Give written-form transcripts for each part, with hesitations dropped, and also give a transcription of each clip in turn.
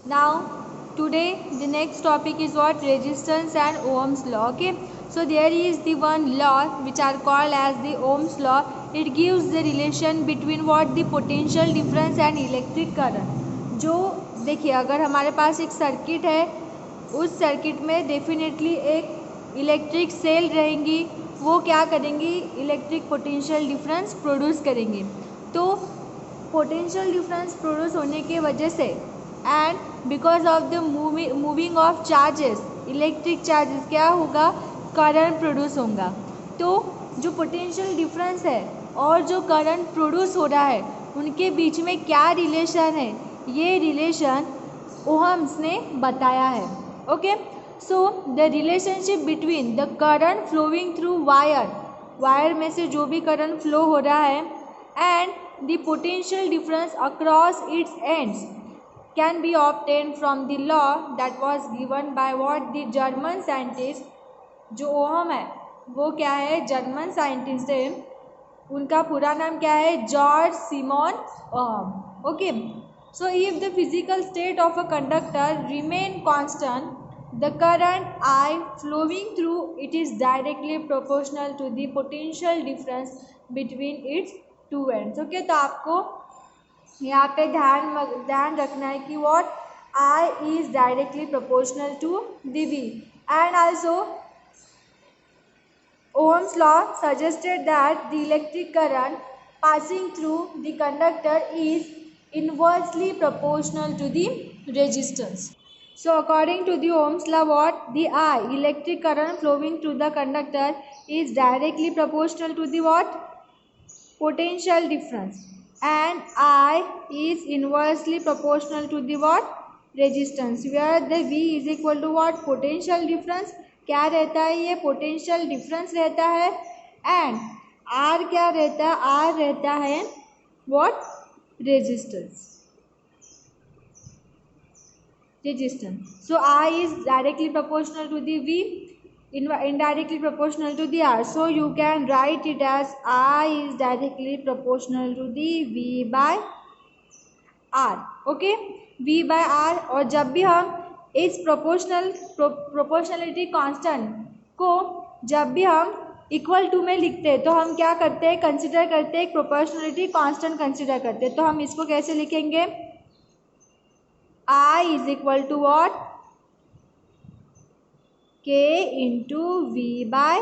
Now, today the next topic is what? Resistance and Ohm's law. Okay. So there is the one law which are called as the Ohm's law. It gives the relation between what? The potential difference and electric current. जो देखिए, अगर हमारे पास एक circuit है, उस circuit में definitely एक electric cell रहेंगी, वो क्या करेंगी? इलेक्ट्रिक पोटेंशियल डिफरेंस प्रोड्यूस करेंगी। तो पोटेंशियल डिफरेंस प्रोड्यूस होने की वजह से and because of the moving of charges, electric charges क्या होगा? करंट प्रोड्यूस होगा। तो जो पोटेंशियल डिफरेंस है और जो करंट प्रोड्यूस हो रहा है, उनके बीच में क्या रिलेशन है? ये रिलेशन ओहम्स ने बताया है। Okay, so the relationship between the current flowing through wire में से जो भी करंट फ्लो हो रहा है and the potential difference across its ends can be obtained from the law that was given by what? The German scientist. जो ohm है वो क्या है? जर्मन साइंटिस्ट है, उनका पूरा नाम क्या है? George Simon Ohm. Okay, so if the physical state of a conductor remain constant, the current I flowing through it is directly proportional to the potential difference between its two ends. Okay, तो आपको यहाँ पे ध्यान रखना है कि what? I is directly proportional to the V and also Ohm's law suggested that the electric current passing through the conductor is inversely proportional to the resistance. So according to the Ohm's law, what? The I, electric current flowing through the conductor is directly proportional to the what? Potential difference, and I is inversely proportional to the what? Resistance, where the V is equal to what? Potential difference। क्या रहता है? ये potential difference रहता है and R क्या रहता है? R रहता है what? Resistance। So I is directly proportional to the V, indirectly proportional to the R. So you can write it as I is directly proportional to the V by R. Okay, V by R। और जब भी हम इस proportionality constant को जब भी हम equal to में लिखते हैं तो हम क्या करते हैं? कंसिडर करते हैं एक प्रोपोर्शनलिटी कांस्टेंट कंसिडर करते हैं। तो हम इसको कैसे लिखेंगे? I is equal to what? K into V by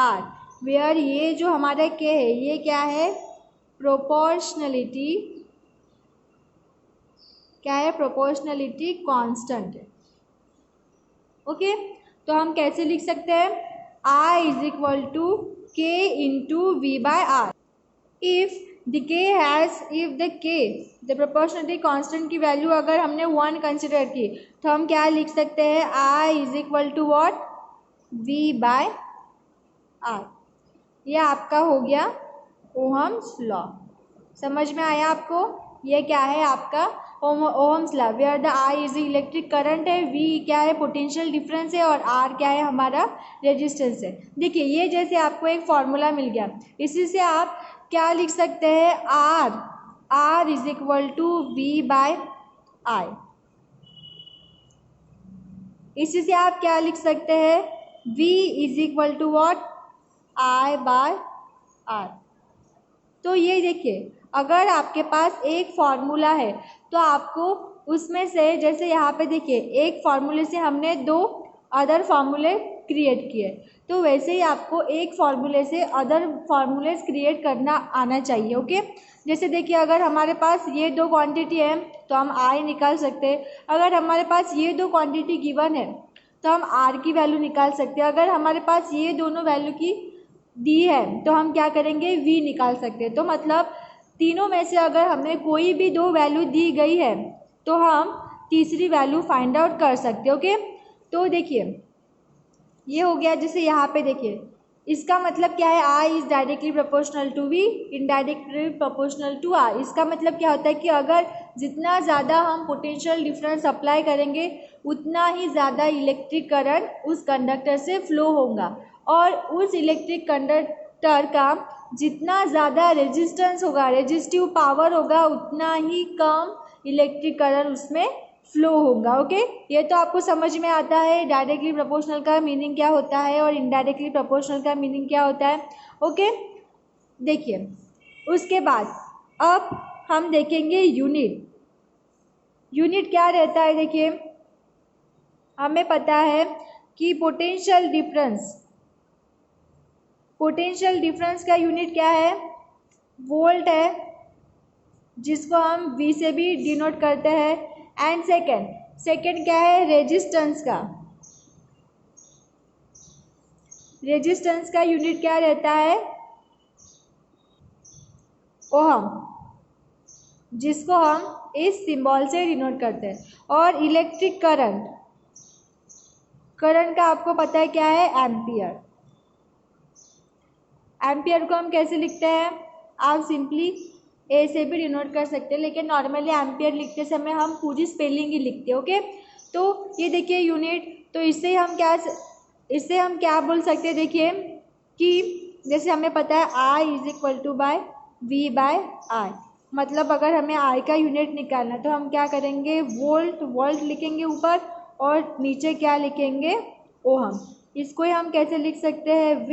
R, where ये जो हमारा K है ये क्या है? प्रोपोर्शनलिटी, क्या है? प्रोपोर्शनलिटी कांस्टेंट है। ओके, तो हम कैसे लिख सकते हैं? I is equal to K into V by R। if the proportionality constant की वैल्यू अगर हमने 1 कंसिडर की तो हम क्या लिख सकते हैं? I is equal to what? V by R। यह आपका हो गया ओहम्स लॉ। समझ में आया आपको? ये क्या है? आपका Ohm's law, where the I is electric current है, V क्या है? पोटेंशियल डिफरेंस है, और R क्या है? हमारा रेजिस्टेंस है। देखिए, ये जैसे आपको एक फॉर्मूला मिल गया, इसी से आप क्या लिख सकते हैं? R is equal to V by I। इसी से आप क्या लिख सकते हैं? V is equal to what? I by R। तो ये देखिए, अगर आपके पास एक फॉर्मूला है तो आपको उसमें से, जैसे यहाँ पे देखिए, एक फॉर्मूले से हमने 2 अदर फॉर्मूले क्रिएट किए, तो वैसे ही आपको एक फॉर्मूले से अदर फॉर्मूलेस क्रिएट करना आना चाहिए। ओके, जैसे देखिए, अगर हमारे पास ये 2 क्वांटिटी है तो हम I निकाल सकते हैं। अगर हमारे पास ये 2 क्वांटिटी गिवन है तो हम R की वैल्यू निकाल सकते हैं। अगर हमारे पास ये दोनों वैल्यू की दी है तो हम क्या करेंगे? V निकाल सकते हैं। तो मतलब तीनों में से अगर हमें कोई भी 2 वैल्यू दी गई है तो हम तीसरी वैल्यू फाइंड आउट कर सकते हैं। ओके, तो देखिए, ये हो गया। जैसे यहाँ पे देखिए, इसका मतलब क्या है? I is directly proportional to V, indirectly proportional to R। इसका मतलब क्या होता है कि अगर जितना ज़्यादा हम पोटेंशियल डिफरेंस अप्लाई करेंगे उतना ही ज़्यादा इलेक्ट्रिक करंट उस कंडक्टर से फ्लो होगा, और उस इलेक्ट्रिक कंडक्टर का जितना ज़्यादा रेजिस्टेंस होगा, रेजिस्टिव पावर होगा, उतना ही कम इलेक्ट्रिक करंट उसमें फ्लो होगा। ओके, ये तो आपको समझ में आता है डायरेक्टली प्रोपोर्शनल का मीनिंग क्या होता है और इनडायरेक्टली प्रोपोर्शनल का मीनिंग क्या होता है। ओके, देखिए उसके बाद अब हम देखेंगे यूनिट। यूनिट क्या रहता है, देखिए हमें पता है कि पोटेंशियल डिफरेंस का यूनिट क्या है, वोल्ट है, जिसको हम V से भी डिनोट करते हैं। एंड सेकेंड क्या है, रेजिस्टेंस का यूनिट क्या रहता है, ओहम, जिसको हम इस सिंबल से डिनोट करते हैं। और इलेक्ट्रिक करंट का आपको पता है क्या है, एम्पियर। एम्पियर को हम कैसे लिखते हैं, आप सिंपली ए से भी डिनोट कर सकते हैं, लेकिन नॉर्मली एम्पियर लिखते समय हम पूरी स्पेलिंग ही लिखते हैं। ओके, तो ये देखिए यूनिट, तो इससे हम क्या बोल सकते हैं, देखिए कि जैसे हमें पता है I is equal to by V by I, मतलब अगर हमें I का यूनिट निकालना है तो हम क्या करेंगे, वोल्ट लिखेंगे ऊपर और नीचे क्या लिखेंगे, ओहम। इसको ही हम कैसे लिख सकते हैं, V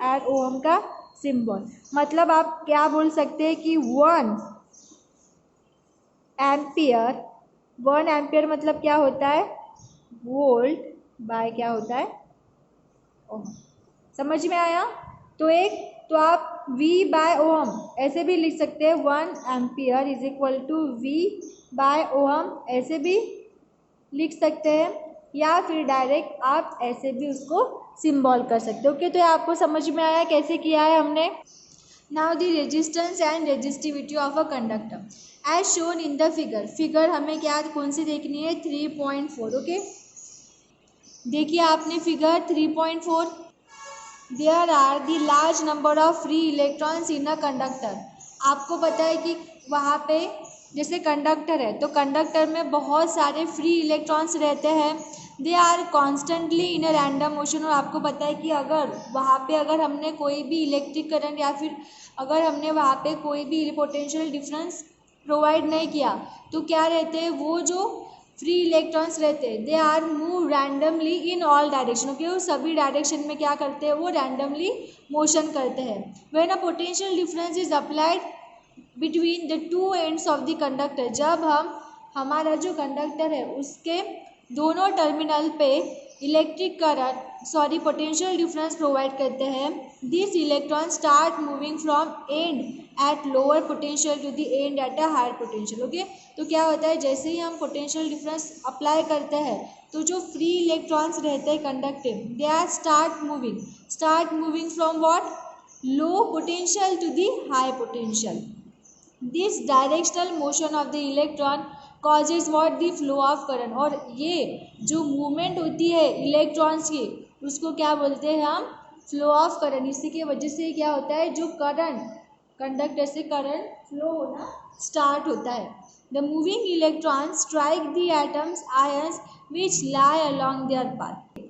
और ओहम का सिंबल। मतलब आप क्या बोल सकते हैं कि 1 एम्पियर मतलब क्या होता है, वोल्ट बाय क्या होता है, ओम। समझ में आया। तो आप V बाय ओहम ऐसे भी लिख सकते हैं, 1 ampere is equal to V by ohm, ऐसे भी लिख सकते हैं, या फिर डायरेक्ट आप ऐसे भी उसको सिंबल कर सकते हो। ओके, तो ये आपको समझ में आया कैसे किया है हमने। Now the resistance and resistivity of a conductor as shown in the figure हमें क्या कौन सी देखनी है, 3.4। ओके, देखिए आपने figure 3.4, there are the large number of free electrons in a conductor. आपको पता है कि वहाँ पे जैसे कंडक्टर है तो कंडक्टर में बहुत सारे फ्री इलेक्ट्रॉन्स रहते हैं, they are constantly in a random motion. और आपको पता है कि अगर हमने कोई भी इलेक्ट्रिक करंट या फिर अगर हमने वहाँ पे कोई भी पोटेंशियल डिफरेंस प्रोवाइड नहीं किया तो क्या रहते हैं, वो जो फ्री इलेक्ट्रॉन्स रहते हैं they are move randomly in all direction. Okay, वो सभी डायरेक्शन में क्या करते हैं, वो रैंडमली मोशन करते हैं। When a potential difference is applied between the two ends of the conductor, जब हमारा जो कंडक्टर है उसके दोनों टर्मिनल पे पोटेंशियल डिफरेंस प्रोवाइड करते हैं, this electron start moving from end at lower potential to the end at a higher potential. Okay, तो क्या होता है, जैसे ही हम पोटेंशियल डिफरेंस अप्लाई करते हैं तो जो फ्री इलेक्ट्रॉन्स रहते हैं conductive, they are start moving from what, low potential to the high potential. This directional motion of the electron causes what, the flow of current. और ये जो मूवमेंट होती है इलेक्ट्रॉन्स की उसको क्या बोलते हैं हम, फ्लो ऑफ करंट। इसी की वजह से क्या होता है, जो करंट कंडक्टर से करंट फ्लो होना स्टार्ट होता है। The moving electron strike the atoms ions which lie along there path.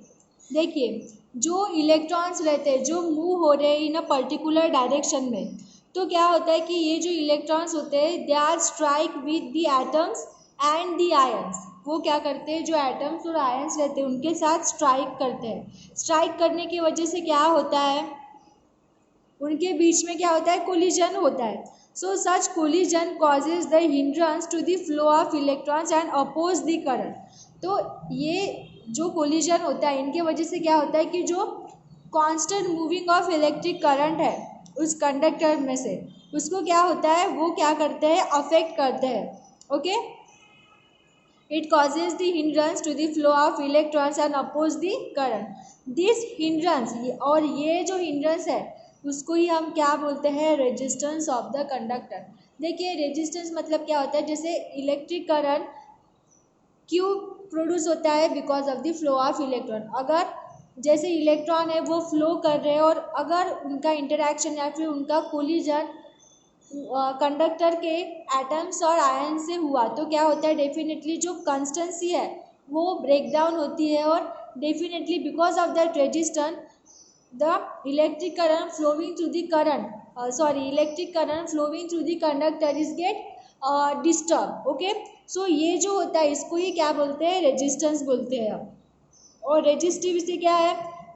देखिए जो इलेक्ट्रॉन्स रहते हैं जो मूव हो रहे हैं इन अ पर्टिकुलर डायरेक्शन में, तो क्या होता है कि ये जो इलेक्ट्रॉन्स होते हैं they are strike with the atoms and the ions. वो क्या करते हैं, जो एटम्स और आयंस रहते हैं उनके साथ स्ट्राइक करते हैं। स्ट्राइक करने की वजह से क्या होता है, उनके बीच में क्या होता है, कोलिजन होता है। So such collision causes the hindrance to the flow of electrons and oppose the current. तो ये जो कोलिजन होता है इनके वजह से क्या होता है कि जो constant moving of electric current है उस कंडक्टर में से, उसको क्या होता है, वो क्या करते हैं, अफेक्ट करते हैं। Okay, it causes the hindrance to the flow of electrons and oppose the current. This hindrance, और ये जो hindrance है उसको ही हम क्या बोलते हैं, रेजिस्टेंस ऑफ द कंडक्टर। देखिए रेजिस्टेंस मतलब क्या होता है, जैसे इलेक्ट्रिक करंट क्यों प्रोड्यूस होता है, because of the flow of electron. अगर जैसे इलेक्ट्रॉन है वो फ्लो कर रहे हैं और अगर उनका इंटरेक्शन या फिर उनका कोलिजन कंडक्टर के एटम्स और आयन से हुआ तो क्या होता है, डेफिनेटली जो कंस्टेंसी है वो ब्रेक डाउन होती है और definitely because of that resistance the electric current flowing through the conductor is get disturb. Okay, so ये जो होता है इसको ही क्या बोलते हैं, रेजिस्टेंस बोलते हैं। और रेजिस्टिविटी क्या है,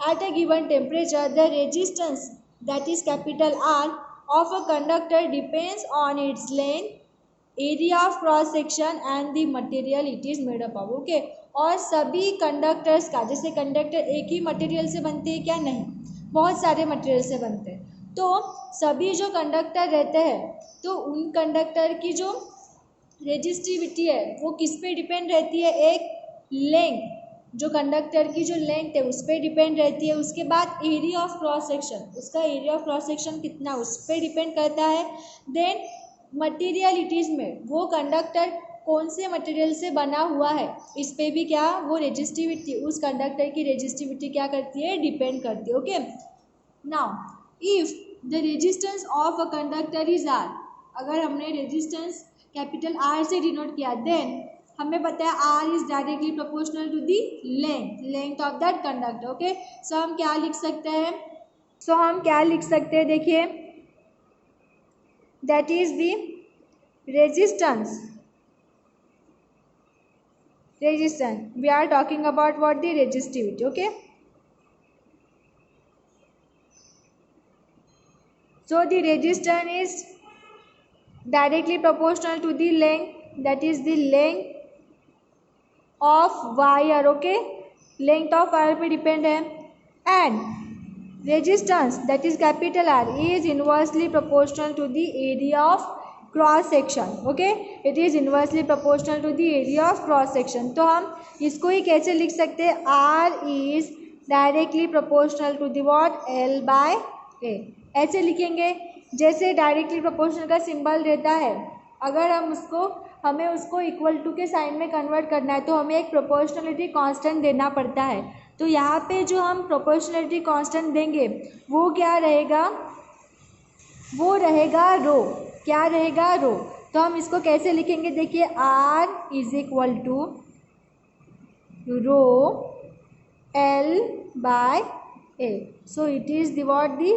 at a given temperature the resistance that is capital R of a conductor depends on its length, area of cross section and the material it is made up of. Okay, और सभी conductors का, जैसे conductor एक ही material से बनते हैं क्या, नहीं, बहुत सारे मटेरियल से बनते हैं। तो सभी जो कंडक्टर रहते हैं तो उन कंडक्टर की जो रेजिस्टिविटी है वो किस पे डिपेंड रहती है, एक लेंथ, जो कंडक्टर की जो लेंथ है उस पर डिपेंड रहती है। उसके बाद एरिया ऑफ क्रॉस सेक्शन, उसका एरिया ऑफ क्रॉस सेक्शन कितना उस पर डिपेंड करता है। देन मटीरियलिटीज़ में वो कंडक्टर कौन से मटेरियल से बना हुआ है इस पे भी क्या, वो रेजिस्टिविटी, उस कंडक्टर की रेजिस्टिविटी क्या करती है, डिपेंड करती है। Okay, now if the resistance of a conductor is R, अगर हमने रेजिस्टेंस कैपिटल आर से डिनोट किया, देन हमें पता है R is directly proportional to the length of that conductor. Okay, so हम क्या लिख सकते हैं, देखिए, that is the resistance we are talking about what, the resistivity। okay, so the resistance is directly proportional to the length, that is the length of wire। okay, length of wire पे depend है, and resistance that is capital R is inversely proportional to the area of cross section. Okay, it is inversely proportional to the area of cross section. तो हम इसको ही कैसे लिख सकते हैं, R is directly proportional to the what, L by A, ऐसे लिखेंगे। जैसे डायरेक्टली प्रोपोर्शनल का सिंबल रहता है, अगर हमें उसको इक्वल टू के साइन में कन्वर्ट करना है तो हमें एक प्रोपोर्शनलिटी कांस्टेंट देना पड़ता है। तो यहाँ पे जो हम प्रोपोर्शनलिटी कांस्टेंट देंगे वो क्या रहेगा, वो रहेगा रो। क्या रहेगा, रो। तो हम इसको कैसे लिखेंगे, देखिए, R is equal to rho L by A. So it is the what, the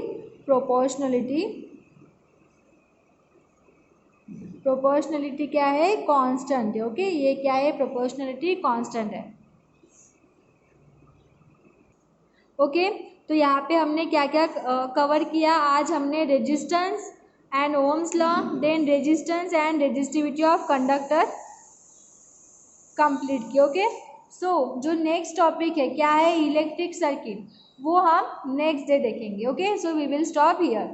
proportionality क्या है, कांस्टेंट है। ओके, ये क्या है, प्रोपोर्शनलिटी कांस्टेंट है। ओके, तो यहाँ पे हमने क्या क्या कवर किया, आज हमने resistance and Ohm's law, then resistance and resistivity of conductor complete किया। ओके, सो जो नेक्स्ट टॉपिक है क्या है, इलेक्ट्रिक सर्किट, वो हम नेक्स्ट डे देखेंगे। Okay, so we will stop here.